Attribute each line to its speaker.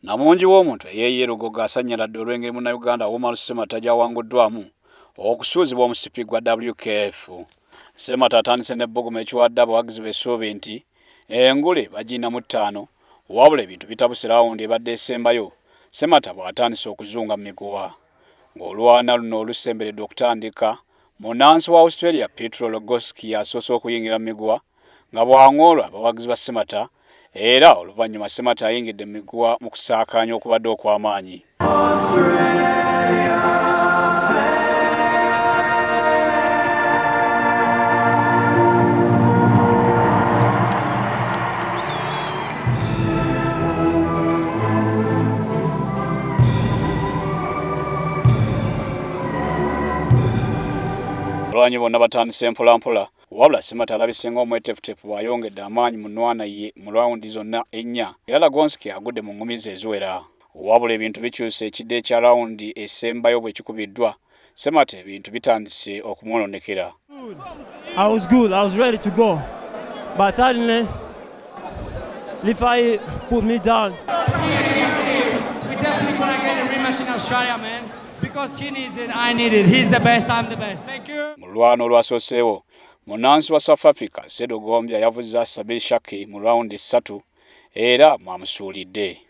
Speaker 1: Namungi w'omuntu eyeeyeerugoga asanyaladde olw'engeri munnayuganda Umar Ssemata gyawanguddwamu okusuuzibwa omusipi gwa WKF. Ssemata atandise n'ebbugumu ekiwadde abawagizi b'essuubi nti engule bagiyinamu 5 wabula ebintu bitabuse lawundi ebadde esembayo. Ssemata bw'atandise okuzunga miguwa. Ng'olwana luno olusemberedde okutandika, munnansi wa Australia Piotr Lagodski asoose okuyingira miguwa nga bw'ang'olwa abawagizi ba Ssemata, era oluvannyuma Ssemata ayingidde miguwa mu kusaakaanya okubadde okw'amaanyi. Abalwanyi bonna batandise mpolampola, wabula Ssemata alabisenga omwetefutefu bw'ayongedde amaanyi mu nnwana ye mu lawundi zonna 4, era Lagodski agudde mu ngumi ze eziwera. Wabula ebintu bikyuse ekidde ekya lawundi esembayo bwe kikubiddwa, Ssemata ebintu bitandise okumwononekera.
Speaker 2: I was good, I was ready to go, but suddenly Levi put me down.
Speaker 3: We're definitely gonna get a rematch in Australia, man. Because he needs it, I need it. He's the best, I'm the best. Thank you.
Speaker 1: Mu lwano olwasooseewo, munnansi wa South Africa Sedo Gombya yavuzza Sabir Shaki mu lawundi 3 era mwamusuulidde.